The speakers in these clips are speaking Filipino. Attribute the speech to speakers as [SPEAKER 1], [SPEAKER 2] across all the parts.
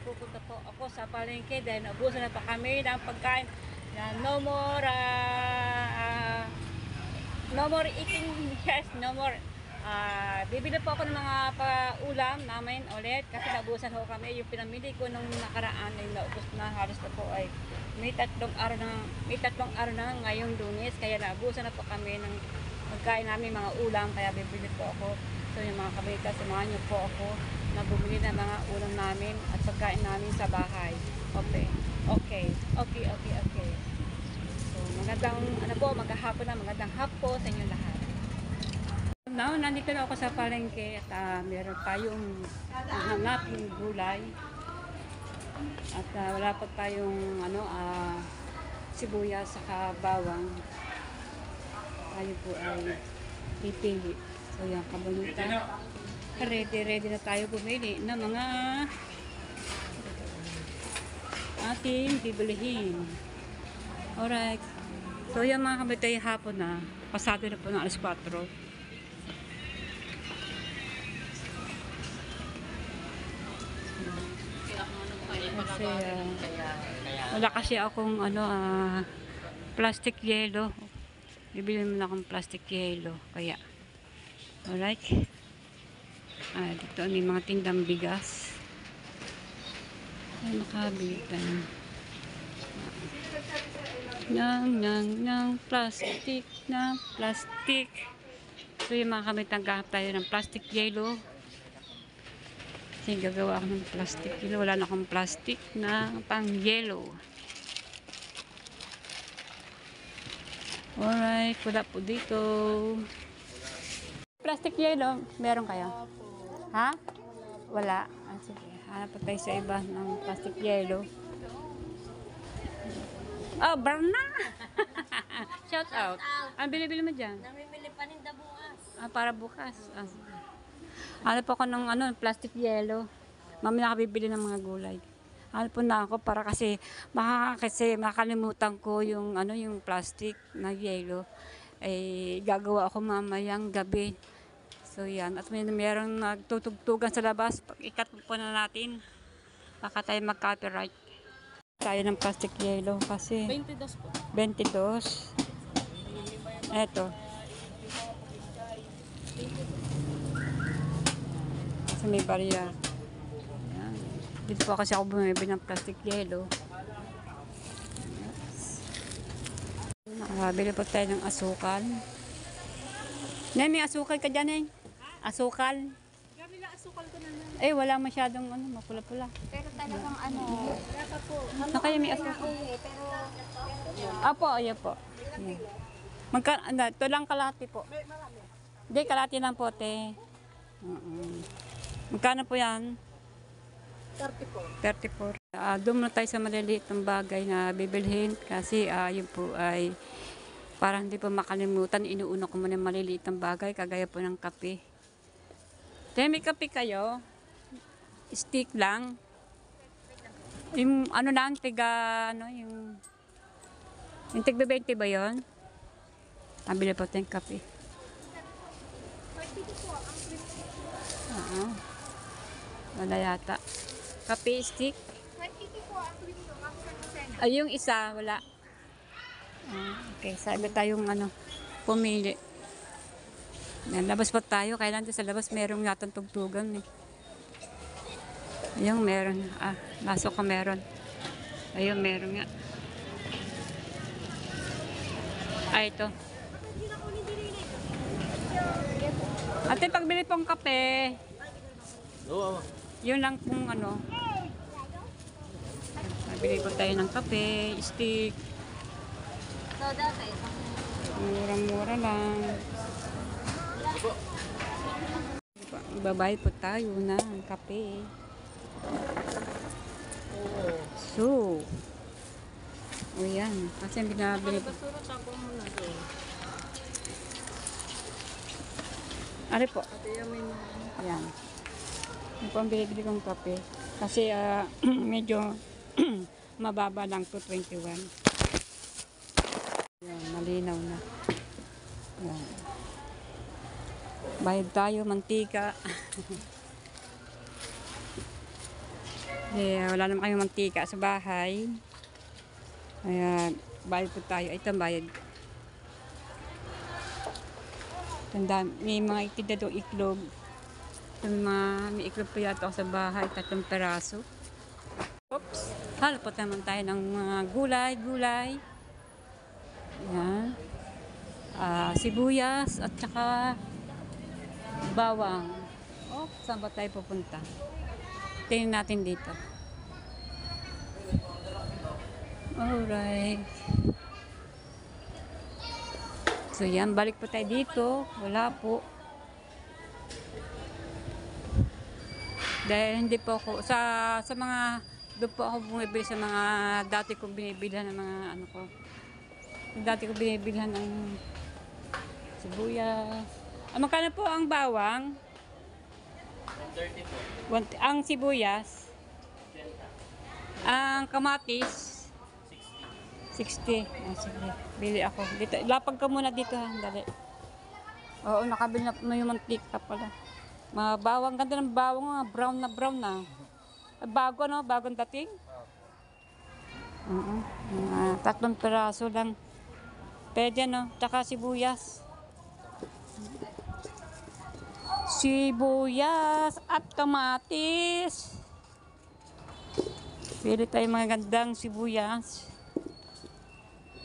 [SPEAKER 1] ay pupunta po ako sa palengke dahil naubusan na pa kami ng pagkain na no more eating, yes, no more. Bibili po ako ng mga ulam namin ulit kasi naubusan ho kami. Yung pinamili ko nung nakaraan ay naubos na, halos na po ay may tatlong araw na ngayong Lunes, kaya naubusan na po kami ng pagkain namin, mga ulam, kaya bibili po ako. So yung mga kabita, samahan niyo po ako na bumili ng mga ulam namin at pagkain namin sa bahay. Okay. So magandang maghahapon na, magandang hapon sa inyo lahat. Now, nandito na ako sa palengke at meron tayong hanaping gulay at wala pa tayong sibuyas saka bawang. Tayo po ay pipili. So yan, kabaluta. Ready na tayo bumili ng mga ating bibilihin. Alright. So yan mga kabitay, hapon na. Pasado na po ng alas 4. Kasi wala kasi akong plastic yelo. Bibili mo na akong plastic yelo. Kaya alright. Dito may mga tindang bigas. Ay, makabitan. Plastic na plastic. So yung mga kamit, nagkahap tayo ng plastic yelo. Kasi gagawa ako ng plastic yelo. Wala na akong plastic na pang yelo. Alright, wala po dito. Plastic yelo, meron kayo? Ha? Wala. Sige, hanap tayo sa iba ng plastic yelo. Oh, Berna! Shout out. Ang binibili mo dyan?
[SPEAKER 2] Namimili pa ninda bukas.
[SPEAKER 1] Para bukas. Hanap ako ng plastic yelo. Mamaya nakabibili ng mga gulay. Hanap po na ako para kasi makakalimutan ko yung plastic na yelo. Gagawa ako mamayang gabi. So yan. At mayroong nagtutugtugan sa labas. Ikat po na natin. Baka tayo mag-copyright. Tayo ng plastic yelo kasi
[SPEAKER 2] 22 po.
[SPEAKER 1] 22. Eto. Kasi may barya. Ayan. Dito po kasi ako bumibili ng plastic yelo. Nakabili po tayo ng asukal. May asukal ka dyan eh. Asukal.
[SPEAKER 2] Gabi na asukal ko na lang.
[SPEAKER 1] Wala masyadong mapula-pula.
[SPEAKER 2] Pero talagang wala pa po.
[SPEAKER 1] Kaya may asukal.
[SPEAKER 2] Pero
[SPEAKER 1] Apo, ayan po. Ito lang kalahati po. Hindi, kalahati lang po, te. Magkano po yan? 34. Doon na tayo sa maliliit ng bagay na bibilhin kasi yun po ay parang hindi po makalimutan. Inuuna ko muna yung maliliit ng bagay kagaya po ng kape. Te, may kape kayo? Stick lang. Yung lang, yung tigbe 20 ba yun? Pabili po tayong kape. Wala yata. Kape stick. Yung isa, wala. Okay, sabi tayong pumili. Labas pa tayo, kailan sa labas merong yatang tugtugan eh. Yung meron. Lasok ko meron. Ayun, meron nga. Ito. Ate, pagbili pong kape. Yun lang kung Bili po tayo ng kape, stick.
[SPEAKER 2] soda kayo.
[SPEAKER 1] Mura-mura lang. Babayad po tayo ng kape. So, yan. Kasi binabili po. Ano po? Yan. Yan po ang binibili kong kape. Kasi medyo mababa lang to 21. Yan, malinaw na. Yan. Bayad tayo, mantika. Wala naman kayong mantika sa bahay. Kaya, bayad po tayo. Ito, bayad. Tanda, may mga itinda doon iklog. May iklog pa yata ako sa bahay. 3 peraso. Oops. Halapot naman tayo ng mga gulay. Yan. Sibuyas at saka bawang. Saan ba tayo pupunta? Tingnan natin dito. Alright. So yan, balik po tayo dito. Wala po. Dahil hindi po ako, sa mga, doon po ako bumibili sa mga dati kong binibilhan ng mga ano ko. Dati ko binibilhan ng sibuyas. Magkano po ang bawang?
[SPEAKER 3] 130 po.
[SPEAKER 1] Ang sibuyas? Ang kamatis? 60. Sige. Bili ako. Dito. Lapag ka muna dito ha. Dali. Oo, nakabili na may mantika pala. Mga bawang. Ganda ng bawang. Brown na. Bago no? Bagong dating? Mga 3 peraso lang. Pwede no? Tsaka sibuyas. Sibuyas at kamatis. Pili tayo mga gandang sibuyas.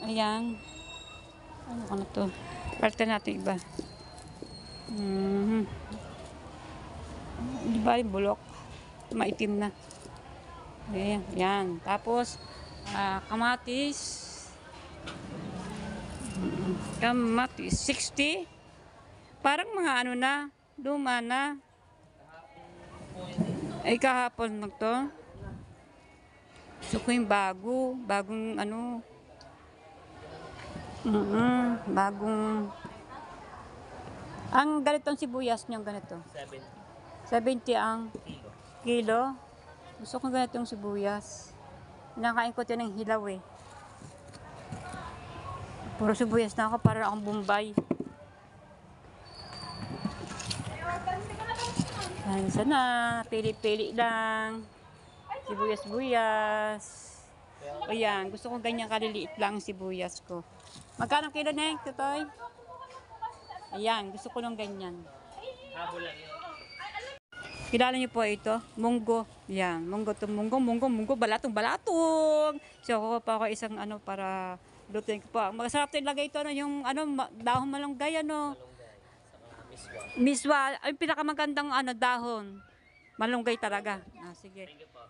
[SPEAKER 1] Ayan. Ano ka na to? Parte natin iba. Di ba yung bulok? Maitim na. Ayan. Yan. Tapos, kamatis. Kamatis. 60. Parang mga ano na. Luma na. Ay, kahapon lang to. Gusto ko yung bago. Bagong ano. Bagong. Ang ganitong sibuyas nyo, ganito. 70 ang kilo. Gusto ko ganitong sibuyas. Nakain ko ito ng hilaw eh. Puro sibuyas na ako para akong Bombay. Ayan, sana. Pili-pili lang. Sibuyas-buyas. O yan, gusto ko ganyan kaliliit lang ang sibuyas ko. Magkano kilo na yung tutoy? Ayan, gusto ko ng ganyan.
[SPEAKER 3] Habo lang yun.
[SPEAKER 1] Kilala niyo po ito? Munggo. Yan, munggo. Balatong. So, kuha pa ako isang ano para lutuin ko po. Masarap ito ilagay ito, no? Yung ano, dahon malunggay, ano?
[SPEAKER 3] Malunggay. Saka
[SPEAKER 1] Miswa. Ay, pinakamagandang ano, dahon. Malunggay talaga. Sige.
[SPEAKER 3] Thank you po.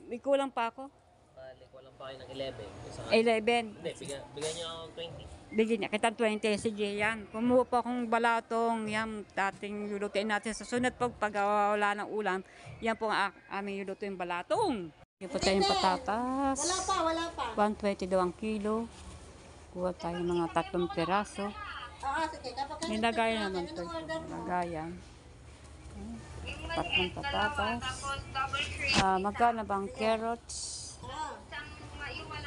[SPEAKER 1] May kulang pa ako.
[SPEAKER 3] Balik, walang pa kayo ng 11. Saka,
[SPEAKER 1] 11.
[SPEAKER 3] Hindi, bigyan niyo ako 20.
[SPEAKER 1] Bigyan niya, kitang 20. Sige, yan. Kumuha po akong balatong. Yan, dating lulutuin natin sa sunod pag wala ng ulam. Yan po ang aming lulutuin balatong. Yan po tayong patatas.
[SPEAKER 2] Wala pa.
[SPEAKER 1] 120 daw ang kilo. Kuha tayo mga 3 peraso.
[SPEAKER 2] Sige. Kapag
[SPEAKER 1] Nilagay naman ito. Nilagayan. 3 patatas. Magkano bang carrots?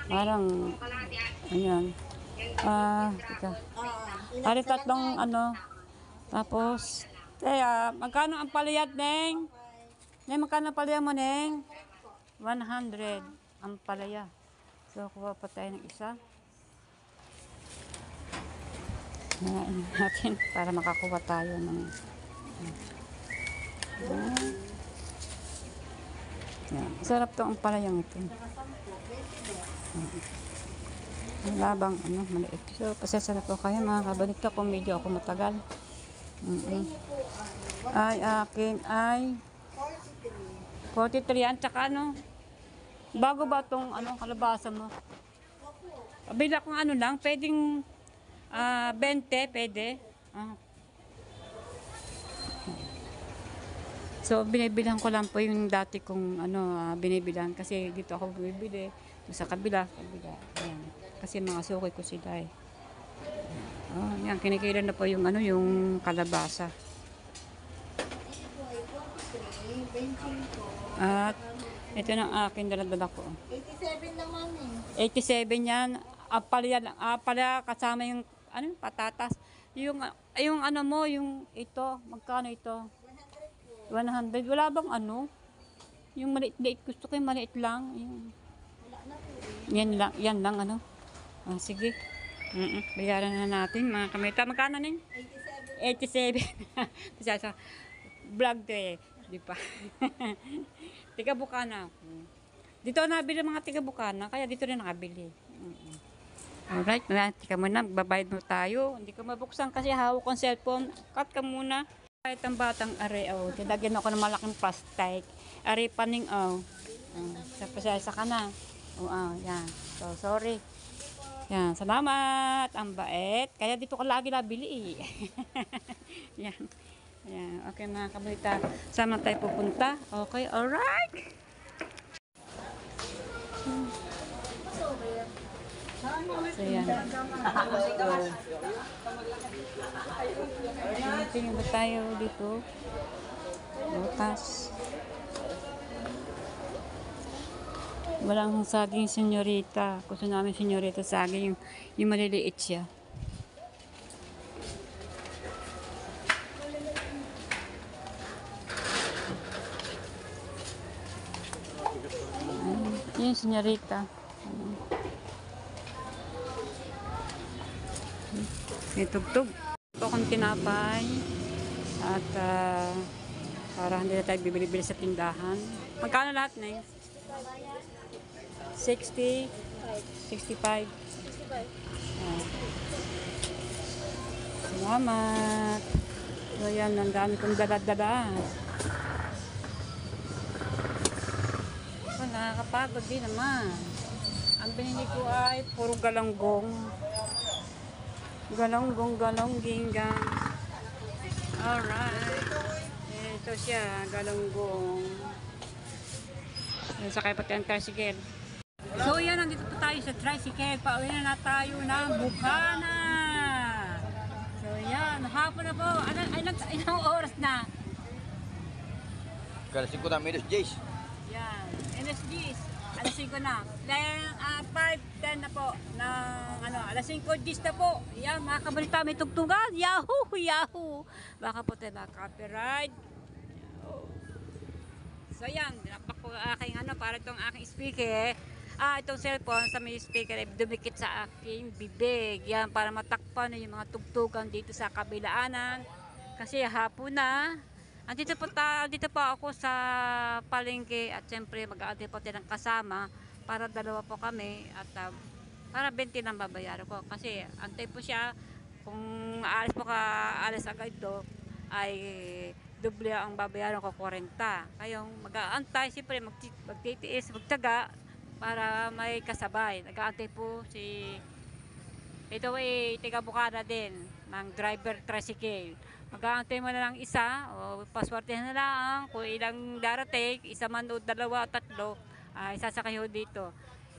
[SPEAKER 1] Parang, ayan. Tika. Hari 3 ano. Tapos, magkano ang paliyad, Neng? Neng, magkano ang paliyad mo, Neng? 100 ang palaya. So, kuha pa tayo ng isa. Hinain natin para makakuha tayo ng yan. Sarap to ang palayang ito. Ang labang ano, maliit. So, pasensya na po kayo mga kabalita kung medyo ako matagal. Ay, akin ay 43 yan. Tsaka ano, bago ba itong ano, kalabasa mo? Bila kong ano lang, pwedeng 20, pwede. So, binibilhan ko lang po yung dati kong ano, binibilhan. Kasi dito ako bumibili. Sa kabila. Ayan. Kasi mga suki ko sila eh. Yan, kinikilan na po yung ano, yung kalabasa. At ito na akin daladala ko.
[SPEAKER 2] 87 naman eh.
[SPEAKER 1] 87 yan. Pala kasama yung ano, patatas. Yung ano mo, yung ito, magkano ito? 100. Wala bang ano? Yung maliit-liit. Gusto ko yung maliit lang. Yung...
[SPEAKER 2] Wala na po.
[SPEAKER 1] Yan lang ano. Ah, sige. Bayaran na natin mga kameta. Magkano nin?
[SPEAKER 2] 87.
[SPEAKER 1] 87. Kasi sa vlog to eh. Di ba? Tiga Bukana. Dito nabili mga tiga Bukana. Kaya dito rin nakabili. Alright. Tika muna. Babayad mo tayo. Hindi ko mabuksan kasi hawak kong cellphone. Cut ka muna. Kahit ang batang are. Oh, tinagyan ako ng malaking plastic. Are paning. Oh. Sa pasayasa ka na. Oh, yan. So, sorry. Yan, salamat. Ang bait. Kaya dito ko lagi nabili eh. Yan. Yan. Okay mga kabalita. Saan man tayo pupunta? Okay, alright. So, yan. Tingin ba tayo dito? Bukas. Walang saging senyorita. Gusto namin senyorita saging. Yung maliliit siya. Yun, senyorita. May tugtog. Ito akong tinapay. At para hindi na tayo bibili-bili sa tindahan. Magkano lahat na yun? 60, 65. Salamat. So yan, ang dami kong dala-dala. Nakakapagod din naman. Ang binili ko ay puro galanggong. Galanggong, gang. Alright. Ito siya, galanggong. Sakay pati ang tricycle. So yan, nandito po tayo sa tricycle. Pauwi na tayo ng Bukana. So yan, hapon na po. Ilang oras na?
[SPEAKER 4] Alas 5 na, minus 10.
[SPEAKER 1] Yan, NSGs. Alas 5 na. Then, 5:10 na po. Alas 5:10 na po. Yan, mga kabalita, may tugtugan. Yahoo! Yahoo! Baka po tayo copyright. So yan, dinapak ko aking para itong aking speaker. Itong cellphone sa may speaker ay dumikit sa aking bibig. Yan, para matakpan yung mga tugtugan dito sa kabilaanan. Kasi hapon na. Dito po ako sa palengke at siyempre mag-aantay po tayo ng kasama para dalawa po kami at para 20 lang babayaran ko. Kasi antay po siya, kung aalis po ka, alis agad do, ay doble ang babayaran ko, 40. Kayong mag-aantay, siyempre magtitiis, magtaga para may kasabay. Nag-aantay po ito ay tiga Bukana din ng driver tricycle. Mag-aantay mo na lang isa o paswertehan na lang kung ilang darating, isa man o dalawa o tatlo, isasakay ho dito.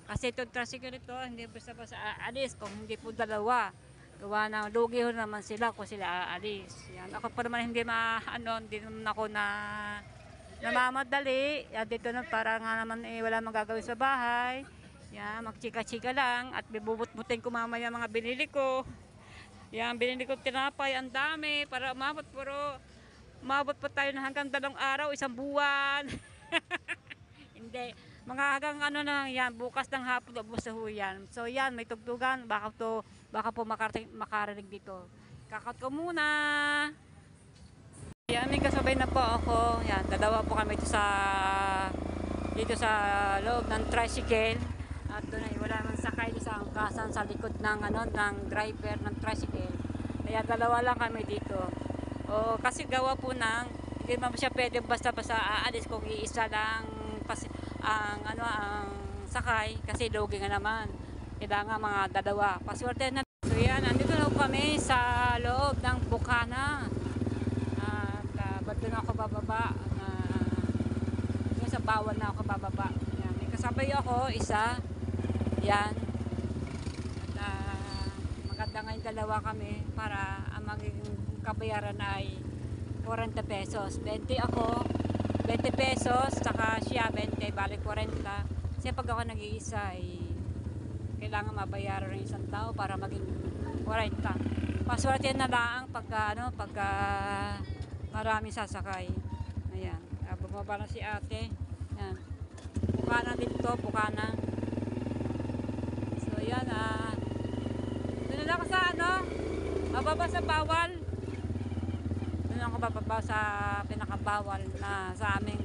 [SPEAKER 1] Kasi itong tricycle ito, hindi basta-basta aalis kung hindi po dalawa. Gawa ng lugi ho naman sila kung sila aalis. Yan. Ako pa naman hindi naman ako namamadali. Yan, dito na para nga naman wala magagawin sa bahay. Yan, magchika-chika lang at bibubut-butin ko mamaya mga binili ko. Yan, binili ko tinapay, ang dami para umabot pa tayo na hanggang 2 araw, 1 buwan. Hindi, mga hanggang na yan, bukas ng hapon ubos sa huyan. So yan, may tugtugan, baka po makarinig dito. Kakot ko muna. Yan, may kasabay na po ako. Yan, dalawa po kami dito sa loob ng tricycle. At doon ay wala nang sakay sa angkasan sa likod ng ng driver ng tricycle. Kaya dalawa lang kami dito. Kasi gawa po hindi naman siya pwede basta-basta aalis kung iisa lang ang sakay kasi lugi nga naman. Kailangan mga dalawa. Paswerte na. So yan, andito na kami sa loob ng Bukana. Ba't doon ako bababa? Sa bawal na ako bababa. Yan, may kasabay ako, isa. Yan. At maganda nga yung dalawa kami para ang magiging kabayaran ay 40 pesos. 20 ako, 20 pesos, saka siya 20, balik 40. Kasi pag ako nag-iisa ay kailangan mabayaran ng isang tao para maging 40. Paswerte na lang pagka maraming sasakay. Ayan, bumaba na si ate. Yan. Bukana dito, bukana. So, yan doon na ako sa mababa sa bawal. Doon ako bababa sa pinakabawal na sa aming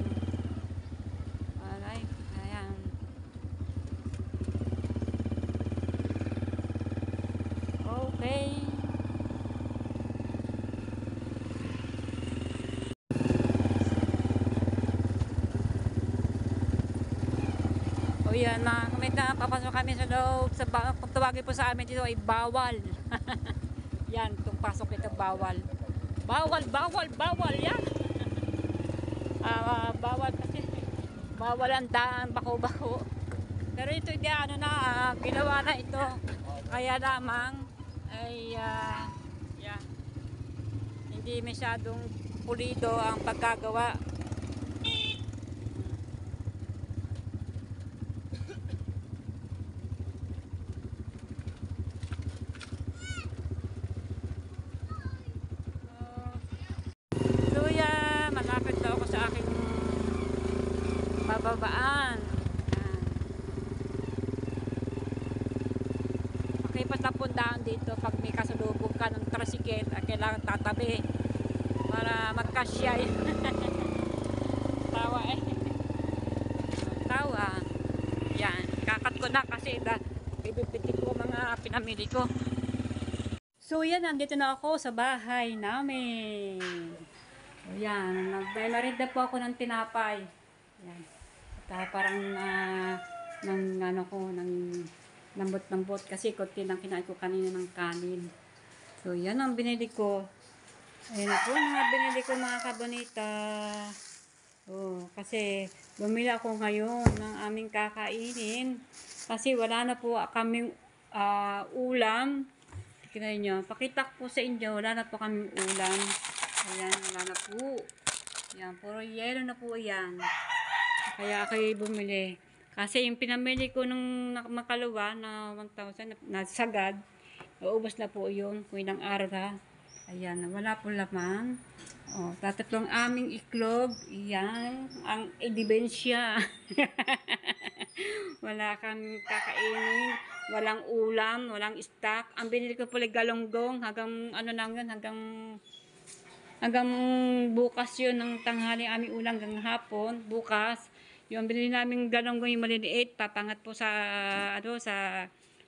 [SPEAKER 1] ayan. Okay. O yan, mga kamit na papasok kami sa loob. Kung tawagin po sa amin dito ay bawal. Yan, itong pasok ito bawal. Bawal yan. Bawal kasi. Bawal ang daan, bako-bako. Pero ito hindi ginawa na ito. Kaya lamang ay yeah, hindi masyadong pulido ang pagkagawa. So yeah, malapit daw ako sa aking bababaan. Makipas na puntaan dito pag may kasalubong ka ng tricycle, kailangan tatabi para magkasya. Tawa tawa. Yan, kakat ko na kasi ibibitik ko mga pinamili ko. So yan, nandito na ako sa bahay namin. O yan, nagmerienda po ako ng tinapay. Yan. At parang ng lambot-lambot kasi konti lang kinain ko kanina ng kanin. So yan ang binili ko. Ayan na po mga binili ko mga kabonita. Kasi bumili ako ngayon ng aming kakainin. Kasi wala na po kaming ulam. Tignan nyo. Pakita ko po sa inyo. Wala na po kaming ulam. Ayan, wala na po. Ayan, puro yelo na po yan. Kaya ako bumili. Kasi yung pinamili ko nung makalawa na 1,000 na sagad, naubos na po yun. Kung ilang araw na. Ayan, wala po laman. Tatatlong aming iklog. Ayan, ang edibensya. Wala kang kakainin. Walang ulam, walang stock. Ang binili ko pala galonggong. Hanggang hanggang bukas yun ng tanghali aming ulam hanggang hapon. Bukas. Yung binili namin galonggong yung maliliit. Papangat po sa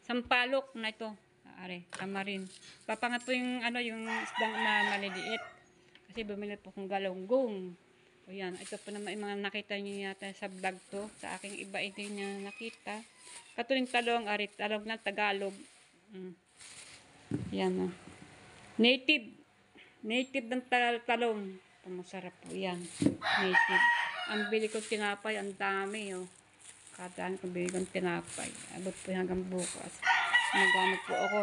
[SPEAKER 1] sampalok na ito. Tamarin. Papangat po yung yung isdang na maliliit. Kasi bumili po kong galonggong. O yan, ito po naman yung mga nakita niyo yata sa vlog to. Sa aking iba ito niya nakita. Katuling talong, talong ng Tagalog. Yan Native ng talong. Masarap po yan. Native. Ang bili ko tinapay, ang dami Kadaan ko bili kong tinapay. Abot po hanggang bukas. Nagano po ako,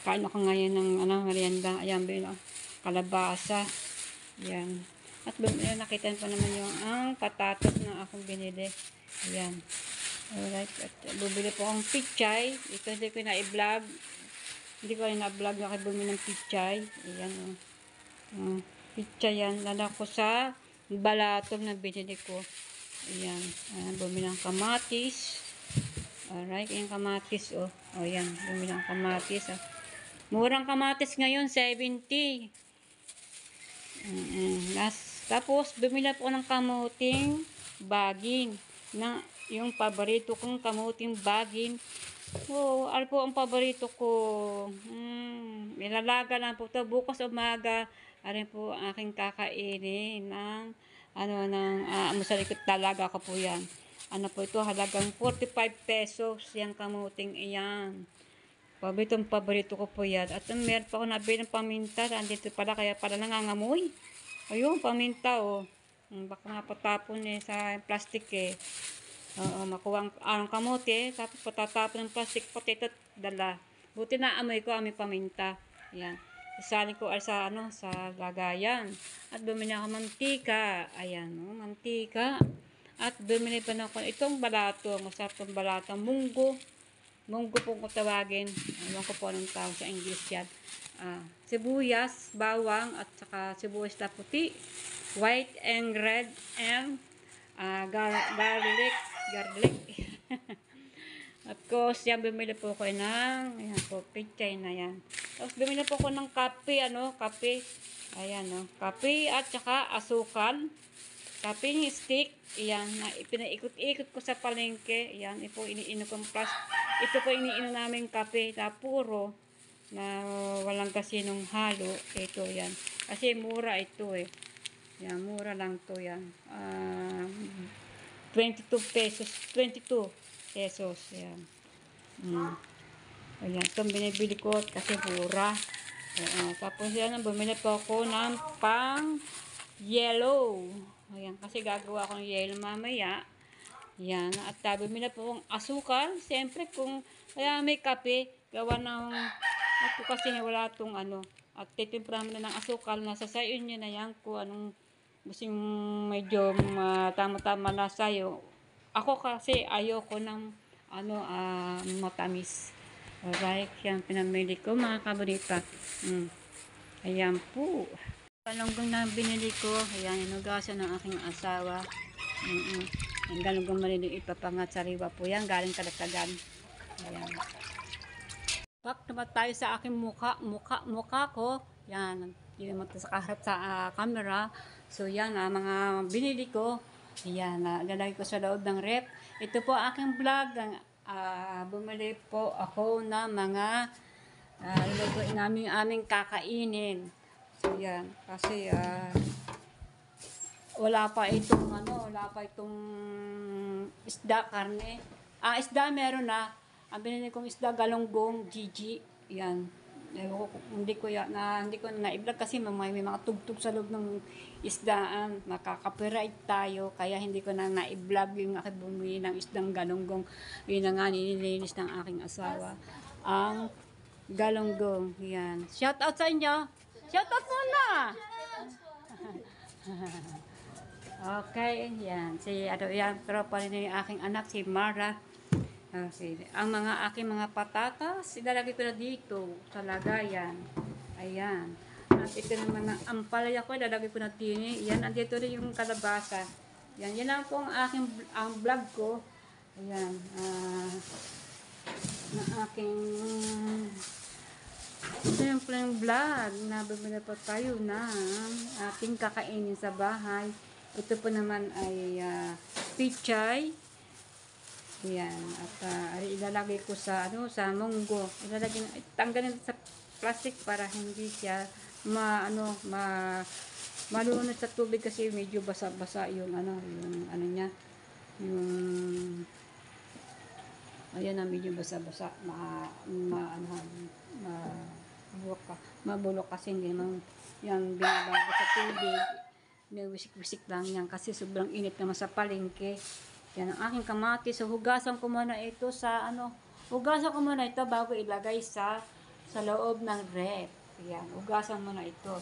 [SPEAKER 1] kain ako ngayon ng merienda. Ayan, kalabasa. Ayan. At nakita pa naman yung patatas na akong binili. Ayan. Alright. At bumili po akong pichay. Ito hindi ko na-i-vlog. Hindi ko na-vlog na kayo bumili ng pichay. Ayan pichay yan. Lala ko sa balatong na binili ko. Ayan. Bumili ng kamatis. Alright. Yung kamatis ayan. Bumili ng kamatis. Murang kamatis ngayon, 70. Tapos, bumili po ng kamuting bagin. Yung paborito kong kamuting bagin. Ano po ang paborito ko? Ilalaga lang po ito. Bukas umaga, ano po ang aking kakainin ng sa likod talaga ko po yan. Ano po ito? Halagang 45 pesos. Yung kamuting iyan. Paborito ko po yan. At meron pa ako nabili ng paminta. Andito pala, kaya pala nangangamoy. Ayun, paminta baka mapatapon sa plastic makuha ang kamote, tapos patatapon ng plastic, pati ito dala. Buti na amoy ko aming paminta. Ayan. Isalin ko sa lagayan. At bumili ako mantika. Ayan, mantika. At bumili pa na ako itong balato. Masarap itong balato. Munggo. Munggo po kung tawagin. Ewan ko po anong tawag sa English yan. Sibuyas, bawang, at saka sibuyas na puti. white and red and garlic. Of course, yan, bumili po ko ng, ayan po, pichay na yan. Tapos, bumili po ko ng kape, kape. Ayan, kape at saka asukal. Kape stick, ayan, na pinaikot-ikot ko sa palengke. Ayan, ito iniinom kong ito po iniinom namin kape na puro, na walang kasinong halo. Ito, yan. Kasi mura ito eh. Yan, mura lang to yan. 22 pesos. 22 pesos. Yan. Ayan, itong binibili ko kasi mura. Tapos yan, bumili po ako ng pang yellow. Ayan, kasi gagawa ko ng yellow mamaya. Yan, at bumili po akong asukal. Siyempre, kung kaya may kape, gawa ng ako kasi wala itong at titimpla mo na ng asukal, nasa sayo nyo na yan kung anong gustong medyo tama-tama na sayo. Ako kasi ayoko ng matamis. Alright, yan pinamili ko mga kabunita. Ayan po. Galunggong na binili ko, ayan, inugasan ng aking asawa. Ang galunggong maliliit ipapangat sariwa po yan, galing Kalatagan. Ayan. Back naman tayo sa aking mukha ko. Yan, hindi naman sa kaharap sa camera. So yan, mga binili ko. Ayan, lalagay ko sa loob ng rep. Ito po aking vlog. Bumili po ako ng mga lulutuin namin aming kakainin. So yan, kasi wala pa itong isda, karne. Isda meron na. Ang binili kong isda, galunggong, Gigi. Yan. Hindi ko na i-vlog kasi may mga tugtog sa loob ng isdaan. Makaka-copyright tayo. Kaya hindi ko na i-vlog yung aking bumili ng isdang galunggong. Yun na nga, nililinis ng aking asawa. Ang galunggong. Yan. Shout out sa inyo. Shout out muna! Okay, yan. Yan, tropa rin yung aking anak, si Mara. Okay. Ang aking mga patatas, ilalagay ko na dito sa lagayan. Ayan. At ito naman ang ampalaya ko, ilalagay ko na tini. Yan, andito rin yung kalabasa. Yan, yan lang po ang vlog ko. Ayan. Ito yung plang vlog na bumili po tayo ng ating kakainin sa bahay. Ito po naman ay pichay. Yan. At ilalagay ko sa munggo. Tanggalin sa plastic para hindi siya malunod sa tubig kasi medyo basa-basa yung niya. Ayan na, medyo basa-basa. Mabulok kasi hindi naman yung binabago sa tubig. May wisik-wisik lang yan kasi sobrang init naman sa palengke. Yan ang aking kamatis. So, hugasan ko muna ito bago ilagay sa loob ng rep. Yan, hugasan muna ito.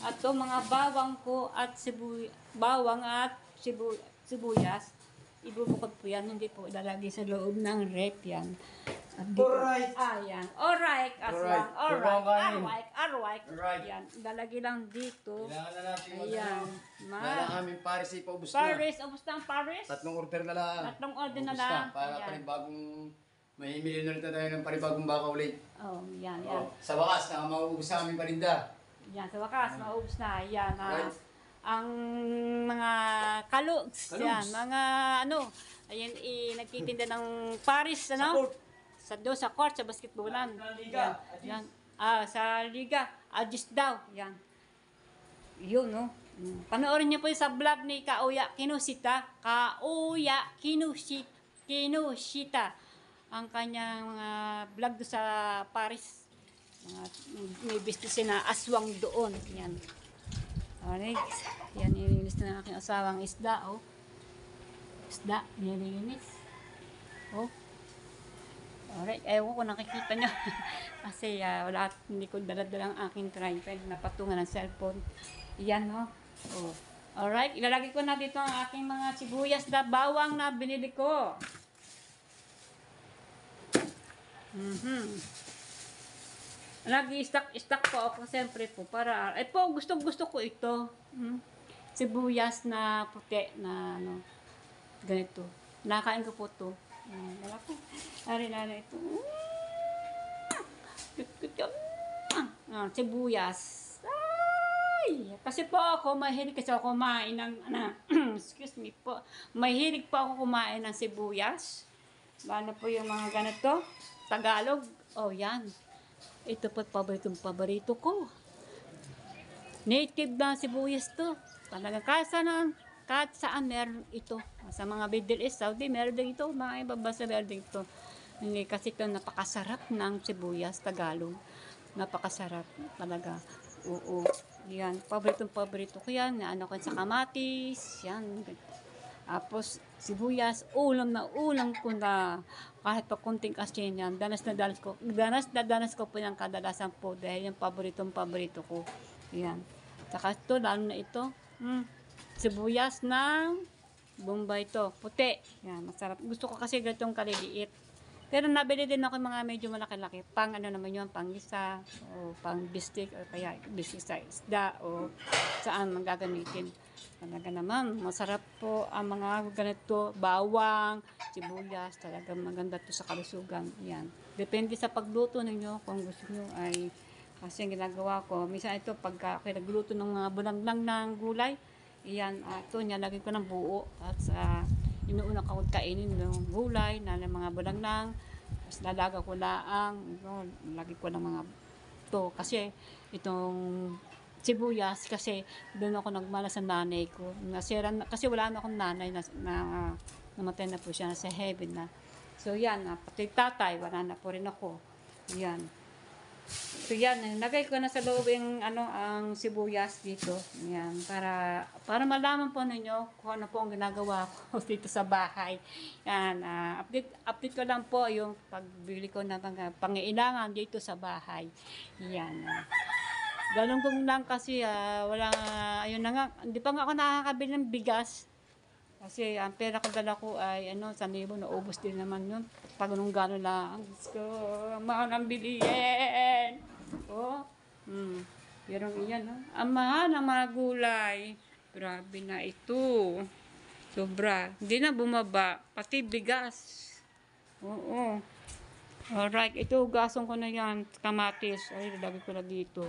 [SPEAKER 1] At itong mga bawang ko at sibuyas, ibubukod po yan, hindi po ilalagay sa loob ng rep yan.
[SPEAKER 4] Alright.
[SPEAKER 1] Yan. Alright. Aswang. Alright. Yan. Ilalagay lang dito.
[SPEAKER 4] Kailangan na natin
[SPEAKER 1] Ayan.
[SPEAKER 4] Wala aming Paris paubos na.
[SPEAKER 1] Paris. Ubus na ang Paris.
[SPEAKER 4] 3 order na lang.
[SPEAKER 1] 3 order na
[SPEAKER 4] Ubus
[SPEAKER 1] lang.
[SPEAKER 4] Para
[SPEAKER 1] Ayan.
[SPEAKER 4] panibagong mahimili na rin tayo ng panibagong baka ulit.
[SPEAKER 1] Yan.
[SPEAKER 4] Sa wakas, mauubos sa aming parinda.
[SPEAKER 1] Yan. Sa wakas, maubos na. Yan.
[SPEAKER 4] Right.
[SPEAKER 1] Ang mga kalugs. Yan. Mga ayan, nagtitinda ng Paris, sa court, sa basketballan. Yan. Sa liga. Adjust daw. Yan. Yun, panoorin niyo po sa vlog ni Kauya Kinusita. Kinusita. Ang kanyang vlog do sa Paris. May business na aswang doon. Yan. Alright. Yan, nilinis na aking asawang isda, Isda, nilinis. Alright, ewan ko nakikita niya. Kasi hindi ko dala-dala ang aking tripod na patungan ng cellphone. Yan, Alright, ilalagay ko na dito ang aking mga sibuyas na bawang na binili ko. Nag-i-stack po ako siyempre po para, gusto ko ito. sibuyas na puti na ano, ganito. Nakain ko po to. Wala po. Ari ito. Sibuyas. Ay! Kasi po ako, mahilig kasi ako kumain ng, excuse me po, mahilig po ako kumain ng sibuyas. Lalo po yung mga ganito. Tagalog. Oh, yan. Ito po, paborito ko. Native na sibuyas to. Talaga, kahit saan meron ito. Sa mga Middle East, Saudi, meron din ito. Mga ibang bansa meron din ito. Hindi, kasi ito napakasarap ng sibuyas, Tagalog. Napakasarap talaga. Oo. Yan, paborito ko yan. Ano ko sa kamatis. Yan. Tapos, sibuyas, ulam ko na kahit pa kunting asin yan. Danas ko po yung kadalasan po dahil yung paborito ko. Yan. Saka ito, lalo na ito. Sibuyas ng Bombay to. Puti. Yan, masarap. Gusto ko kasi ganitong kaliliit. Pero nabili din ako mga medyo malaki-laki. Pang ano naman yun, pang isa, o pang bistik, o kaya bistik sa isda, o saan magagamitin. Talaga naman, masarap po ang mga ganito, bawang, sibuyas, talaga maganda to sa kalusugan. Yan. Depende sa pagluto ninyo, kung gusto nyo ay, kasi ang ginagawa ko, minsan ito, pagka nagluto ng mga bulanglang ng gulay, yan, ito, nilagay ko ng buo, at sa inuuna ko kainin ng gulay na ng mga bulanglang, tapos lalaga ko laang, lagi ko ng mga to kasi itong sibuyas kasi doon ako nagmana sa nanay ko. Nasira na, kasi wala na akong nanay na namatay na po siya sa heaven na. So yan, pati tatay, wala na po rin ako. Yan. So yan, nagay ko na sa loob yung ang sibuyas dito. Yan, para malaman po ninyo kung ano po ang ginagawa ko dito sa bahay. Yan, update ko lang po yung pagbili ko ng mga pangailangan dito sa bahay. Yan. Ganun kong lang kasi ayun na nga, hindi pa nga ako nakakabili ng bigas. Kasi ang pera ko dala ko ay 1,000, naubos din naman yun. Pag nung gano'n lang, gusto ko, mahal ang bilihin. Oh, pero yan, ang mahal ng mga gulay. Grabe na ito. Sobra. Hindi na bumaba. Pati bigas. Oo. Alright, ito, gasong ko na yan. Kamatis. Ay, lagi ko na dito.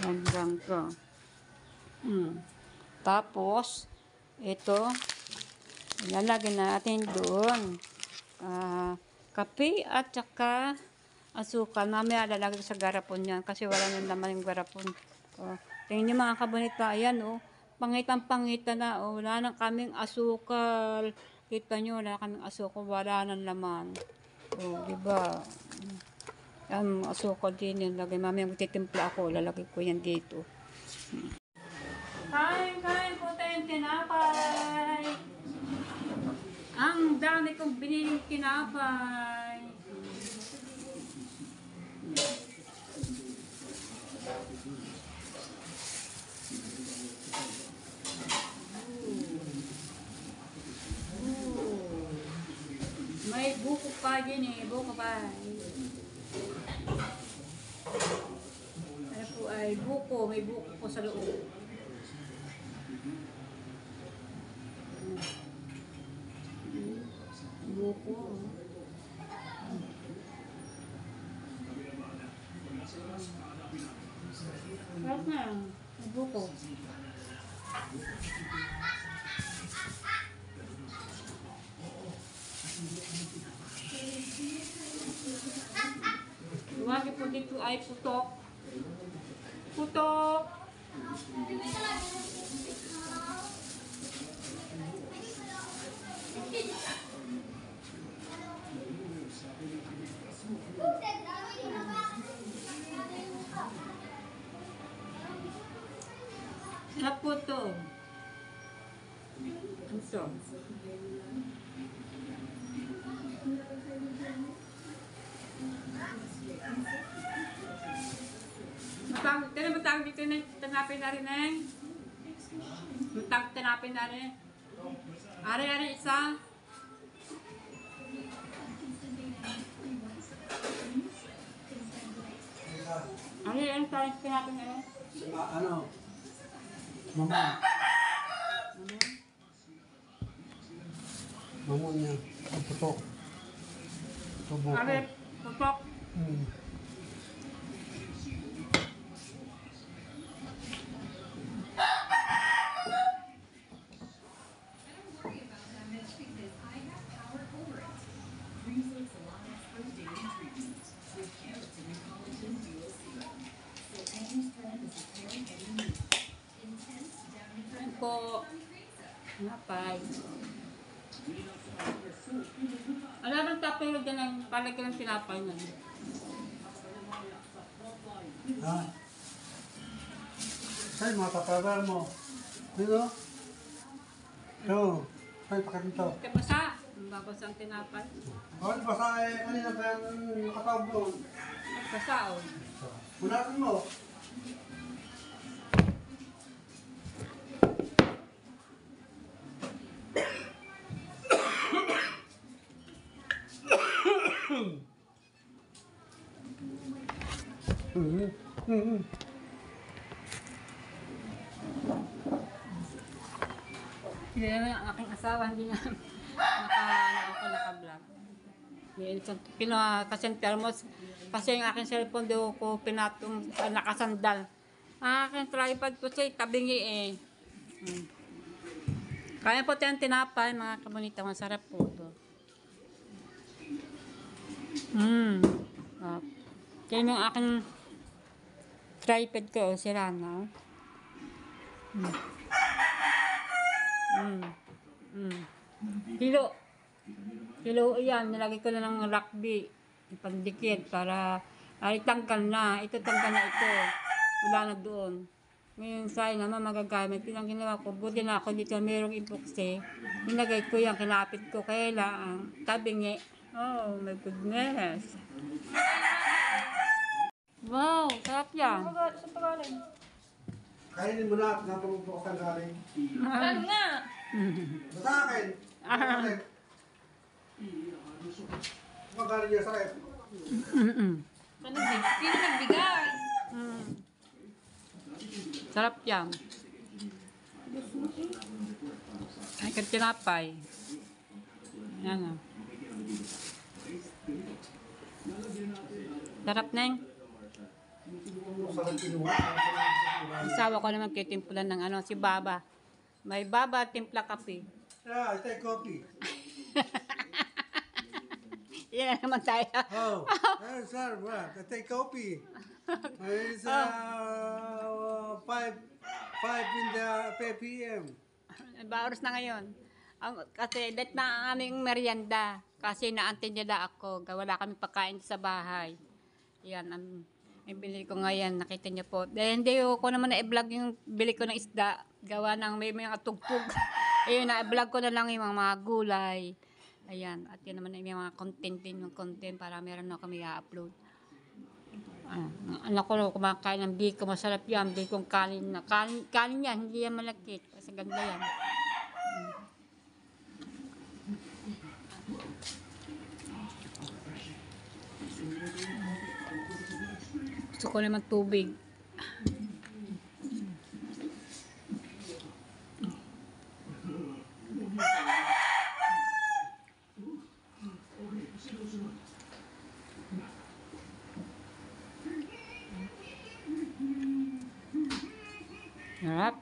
[SPEAKER 1] Hanggang ka. Tapos, ito, ilalagay natin doon. Kape at saka asukal. Mamaya lalagay sa garapon yan kasi wala nang laman yung garapon. Tingnan nyo mga kabonita. Ayan Pangitan na. Wala nang kaming asukal. Kita nyo, wala kaming asukal. Wala nang laman. Diba? Yan, asukal din yan. Mamaya magtitimpla ako. Lalagay ko yan dito. Kain po tayong tinapay. Ang dami kong biniling tinapay. May buko pa din buko pa. Ano po ay buko, may buko po sa loob. Buko. Sarap na. Buko. Lagi po dito ay putok. Putok! Sarap po ito. Ito. Matang dito na tanapin na rin tanapin na rin. Ari isa. Ari tayo tinapin na rin.
[SPEAKER 4] Mama.
[SPEAKER 5] Mamon niya. Ang putok. Tubo ko.
[SPEAKER 1] Arit, tutok.
[SPEAKER 5] Hmm.
[SPEAKER 1] Yan po. Napay. Alam mo, tapos yun dyan ang palagay ng tinapay na.
[SPEAKER 5] Ha? Sa'yo, mga tapagar mo. Dito? Ito. Sa'yo, pakita.
[SPEAKER 1] Kapasa. Ang babasa ang tinapay.
[SPEAKER 5] Bakit ba sa kanina pa yung nakatawag doon?
[SPEAKER 1] Kapasa, oh.
[SPEAKER 5] Munatin mo.
[SPEAKER 1] Hindi naman ang aking asawa, hindi na naka-vlog. Pinaka-center mo, kasi yung aking cellphone doon ko pinatong nakasandal. Ang aking tripod ko siya, tabingi eh. Kaya po tayong tinapay, mga kamunita, masarap po ito. Kaya yung aking tripod ko, sira na. Kilo yan, nilagay ko na ng rugby, ipandikit para tanggal na. Ito tanggal na ito. Wala na doon. Ngayon sa'yo naman magagamit. Yun ang ginawa ko. Buti na ako dito mayroong epoxy. Nilagay ko yan, kinapit ko. Kaya lang, tabingi. Oh my goodness. Wow, sarap yan.
[SPEAKER 2] Sa pagaling.
[SPEAKER 5] Kainin mo na at napagpupukas ang galing.
[SPEAKER 2] Ano nga?
[SPEAKER 5] Basta akin. Magaling niya sa akin.
[SPEAKER 2] Sino nagbigay?
[SPEAKER 1] Sarap yan. Ay, tinapay. Yan o. Sarap na yun.
[SPEAKER 5] Sarap kinuha.
[SPEAKER 1] Asawa ko naman kitimpulan ng ano, si Baba. May Baba, timpla kape.
[SPEAKER 5] Yeah, I take coffee.
[SPEAKER 1] Yan na naman tayo.
[SPEAKER 5] Oh, yes, sir. What? I take coffee. It's 5 in the 5 p.m.
[SPEAKER 1] Ba oras na ngayon? Kasi date na ang aming merienda. Kasi naantindida ako. Wala kami pagkain sa bahay. Yan, ang bili ko ngayon. Nakita niyo po. Dahil hindi ko naman na-vlog yung bili ko ng isda. Gawa ng may mga tugtog. Ayun, na-vlog ko na lang yung mga gulay. Ayan. At yun naman yung mga content din. Yung content para meron na kami i-upload. Anak ko kumakain ng biko. Masarap yan. Bikong kanin na. Kanin yan. Hindi yan malakit. Kasi ganda yan. Gusto ko naman tubig. Harap.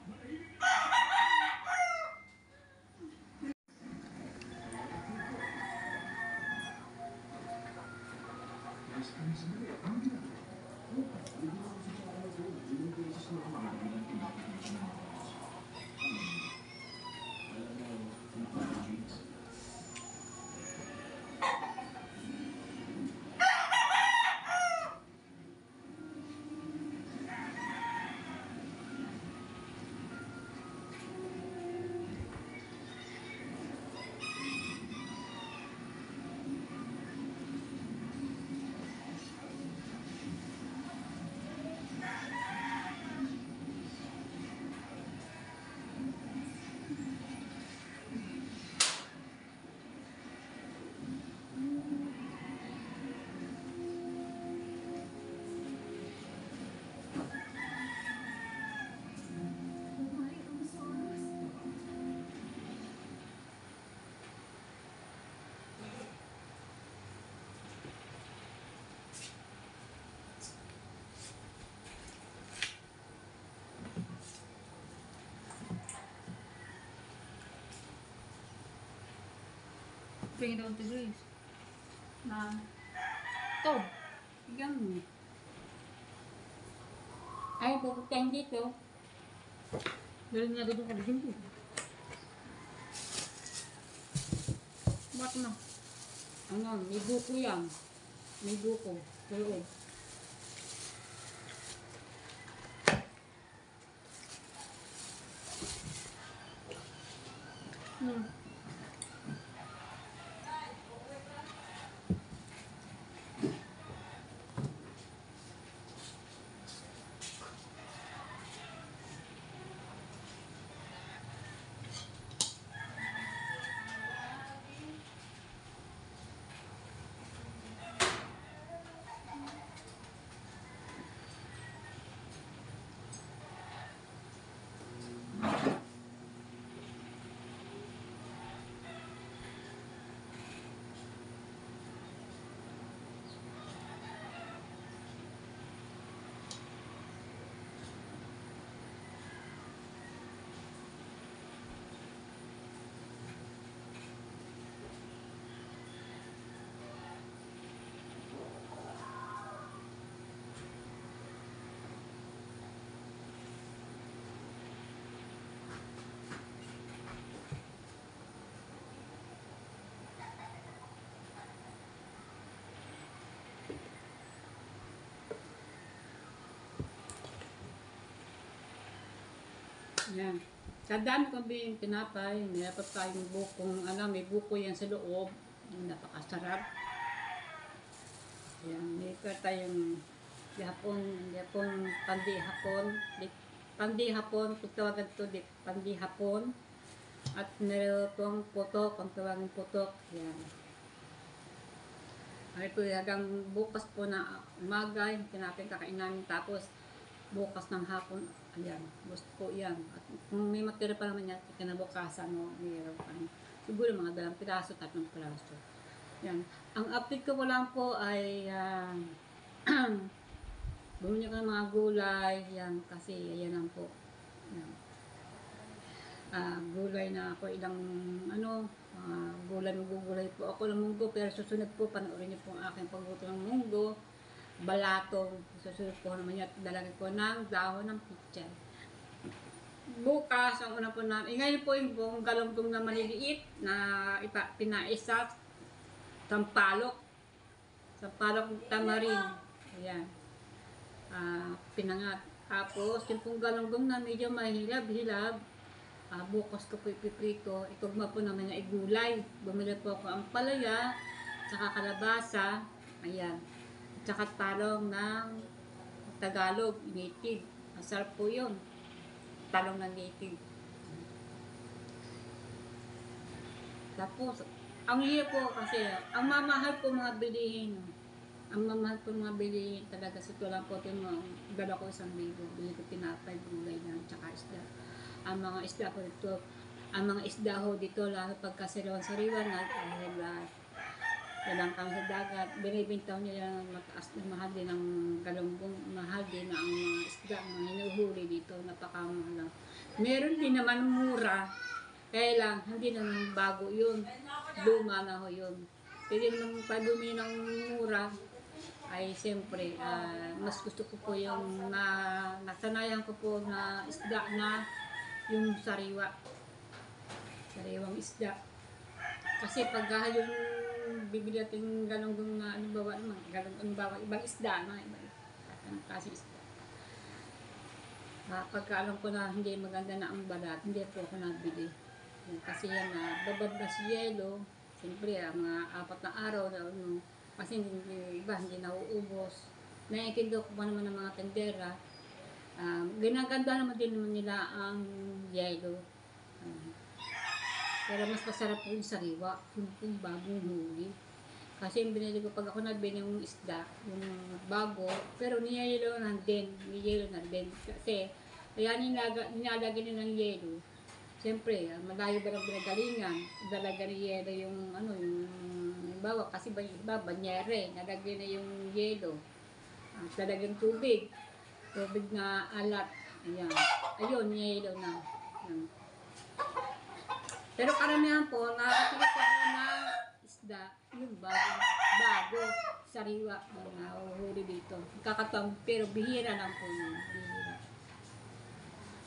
[SPEAKER 2] Bring it on to Grace. Na. Tob.
[SPEAKER 1] Bigyan mo. Ay, pupuntahin dito.
[SPEAKER 2] Dali nga doon ka dito. Ba't na?
[SPEAKER 1] Ano, may buko yan. May buko. Loob.
[SPEAKER 2] Hmm.
[SPEAKER 1] Yan. Sa dami kong biling tinapay, dapat tayong bukong, may buko yan sa loob. Napakasarap. Yan, may tayong hapon, pandi-hapon, kung tawagan ito, pandi-hapon. At meron itong putok, kung tawagan putok. Yan. Ay po, hanggang bukas po na umaga, yung tinapay kakain namin, tapos bukas ng hapon, ayan, gusto po yan. At kung may matira pa naman yan, kinabukasan, mayroon pa. Siguro mga 2 piraso, 3 piraso. Yan. Ang update ko po lang po ay, bumili ko ng mga gulay, yan, kasi ayan lang po. Yan. Gulay na ako ilang, gulay po ako ng munggo, pero susunod po, panoorin niyo po ang aking pagluto ng munggo. Balatong, susunod ko naman yan, dalagay ko ng dahon ng pichay. Bukas, ang una po namin, ngayon po yung buong galunggong na maliliit na pinaisa, sampalok tamarin, ayan, pinangat. Tapos, yung pong galunggong na medyo mahilab-hilab, bukas ko po ipiprito, itugma po naman na igulay. Bumili po ako ang palaya, tsaka kalabasa, ayan. Tsaka talong ng Tagalog, native. Masarap po yun. Talong ng native. Tapos, ang liya po kasi, ang mamahal po mga bilihin. Ang mamahal po mga bilihin talaga. Sa tulang po ito, dala ko 1,000. Bili ko tinapay, gulay na, tsaka isda. Ang mga isda po dito, lalo pagkasariwan-sariwan, dalang kami sa dagat, binibintaw niya yung mataas na mahal din ng galunggong, mahal din ang mga isda, mga hinuhuli dito, napakamahal lang. Meron din naman mura, kaya lang, hindi naman bago yun, luma na ho yun. Pwede naman padumi ng mura, ay siyempre, mas gusto ko po yung nasanayan ko po na isda na yung sariwang isda. Kasi pag yung bibili natin galunggong na ibang isda, ibang klase isda. Pagka alam ko na hindi maganda na ang balat, hindi po ako nabili. Kasi yan babad na si yelo, siyempre mga 4 na araw na kasi hindi nauubos. Naiintindihan ko pa naman ng mga tendera. Ginaganda naman din nila ang yelo. Pero mas masarap po yung sariwa, yung bagong huli. Kasi yung binili ko, pag ako nabili yung isda, yung bago, pero niyayelo na din. Kasi, kaya nilalagay nila ng yelo. Siyempre, malayo ba ng pinagalingan, dalaga ni yelo yung bawa, kasi banyere, nalagay na yung yelo. Talagang tubig na alat. Ayan. Ayun, niyayelo na. Ayan. Pero karamihan po, nakakita ko ng
[SPEAKER 2] sariwa ang nahuhuli dito. Kakatawang pero bihira lang po yun. Bihira.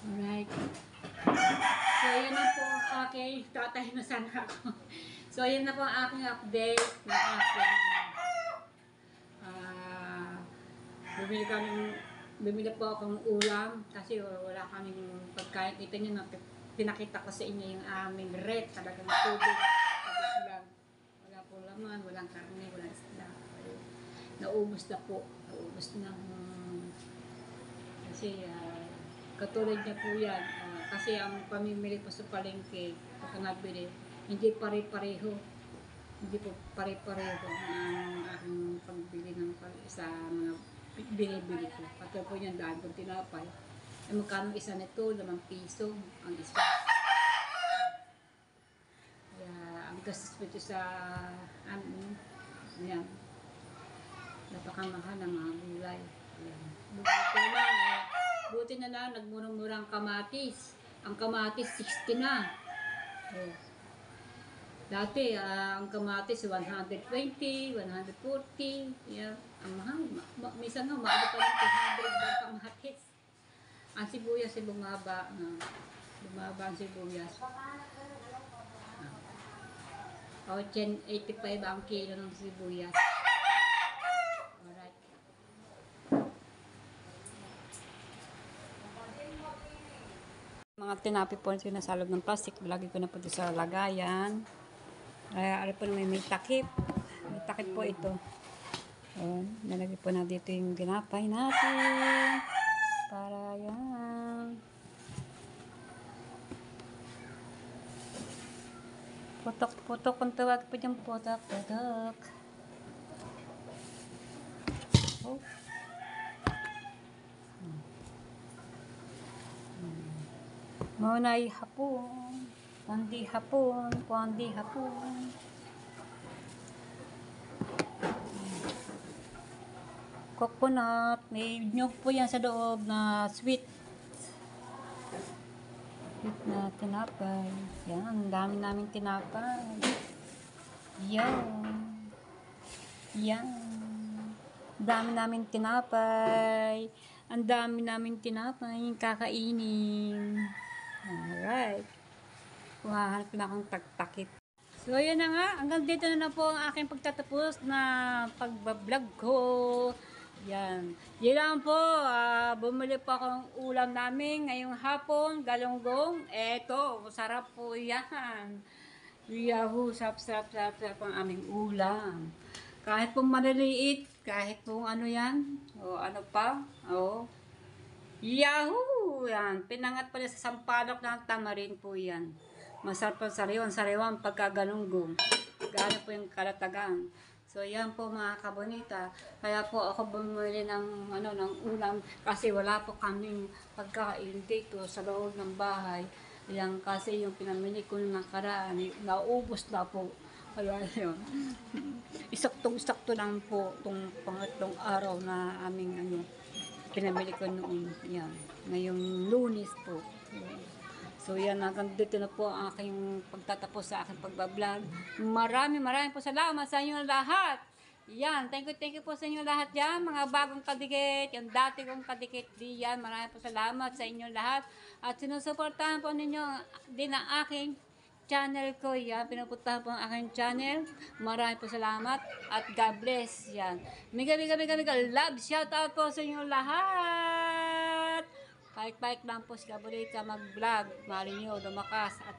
[SPEAKER 2] Alright. So, yan na po ang aking, tatay na sana ako. So, yan na po ang aking update ng aking bumili po akong ulam kasi wala kaming pagkain. Ito nyo na, pinakita ko sa inyo yung aming red, talagang tubig. Wala po laman, walang karne, walang isda. Naubos na po. Naubos na. Kasi katulad niya po yan. Kasi ang pamimili po sa palengke, pagka nabili, hindi pare-pareho. Hindi po pare-pareho ang aking pagbili ng sa mga binibili ko. Katulad po yan, daan kong tinapay. Magkano isa nito? 5 piso ang isa. Kaya ang gastos po ito sa yan. Napakamahal ng mga gulay. Buti na lang, nagmurang-murang kamatis. Ang kamatis, 60 na. Dati, ang kamatis, 120, 140. Yan. Ang mahal. Minsan nga, maabot pa ng 200 ang kamatis. Ang sibuyas ay bumaba. Bumaba ang sibuyas. 85 ang kilo ng sibuyas. Alright.
[SPEAKER 1] Mga tinapi po na sa loob ng plastic, lagi ko na po sa lagayan. Ano po na may takip. May takip po ito. Nalagay po na dito yung ginapay natin. Para yan. Putok-putok kung tawag po dyan. Putok-putok. Oh. Muna'y hapon. Pandi hapon. Pandi hapon. Coconut. May nyug po yan sa loob na sweet. Sweet na tinapay. Yan, ang dami namin tinapay. Yan. Yan. Ang dami namin tinapay. Ang dami namin tinapay. Kakainin. Alright. Kuhahanap na akong tagtakip. So, yan na nga. Hanggang dito na po ang aking pagtatapos na pagbablog ko. Yan. Yan lang po. Bumili po akong ulam namin ngayong hapon. Galunggong. Eto. Sarap po yan. Yahoo. Sarap ang aming ulam. Kahit pong maliliit. Kahit pong ano yan. O ano pa. O. Yahoo! Yan. Pinangat pala sa sampalok ng tamarin po yan. Masarap po sariwan pagkagalunggong. Gano'n po yung kalatagan. So, yan po mga kabonita. Kaya po ako bumili ng ulam kasi wala po kaming pagkain dito sa loob ng bahay. Yan kasi yung pinamili ko ng nakaraan, naubos na po. Kaya yun. Isaktong-sakto lang po itong pangatlong araw na aming pinamili ko noon. Yan. Ngayong Lunes po. So yan, hanggang dito na po ang aking pagtatapos sa aking pagbablog. Maraming po salamat sa inyo lahat. Yan, thank you po sa inyo lahat yan. Mga bagong kadikit, yung dati kong kadikit diyan. Maraming po salamat sa inyo lahat. At sinusuportahan po ninyo din ang aking channel ko. Yan, pinupuntahan po ang aking channel. Maraming po salamat. At God bless. Yan. Mega love shout out po sa inyo lahat. Paik-paik lang po si Kabonita mag-vlog. Mali nyo, lumakas at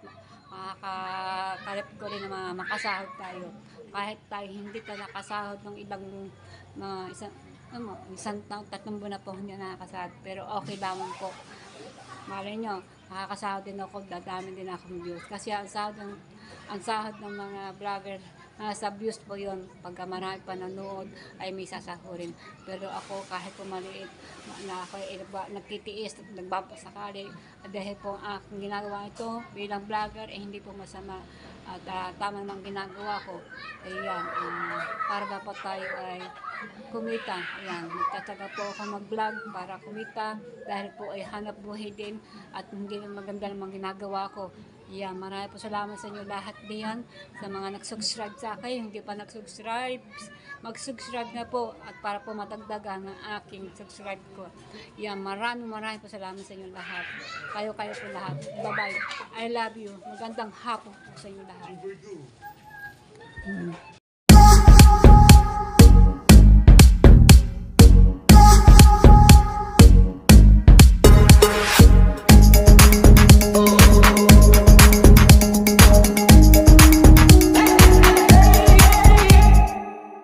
[SPEAKER 1] makakakalip ko rin na makasahod tayo. Kahit tayo hindi tayo nakasahod ng ibang isang taon, 3 buwan na po hindi nakakasahod. Pero okay lamang po. Mali nyo, makakasahod din ako, dadami din akong views. Kasi ang sahod ng mga vlogger, sa views po yun. Pagka marami pa nanood, ay may sasahurin. Pero ako, kahit po maliit, na ako nagtitiis, nagbabasakali, dahil po ang aking ginagawa ito bilang vlogger, hindi po masama. At tama namang ginagawa ko. Ayan, para dapat tayo ay kumita. Ayan, nagtatsaga po ako mag-vlog para kumita, dahil po ay hanap buhay din, at hindi na maganda namang ginagawa ko. Yan, marami po salamat sa inyo lahat diyan, sa mga nag-subscribe sa akin, hindi pa nag-subscribe, mag-subscribe na po at para po matagdagan ang aking subscribe ko. Yan, maraming po salamat sa inyo lahat. Kayo po lahat. Bye-bye. I love you. Magandang hapon po sa inyo lahat.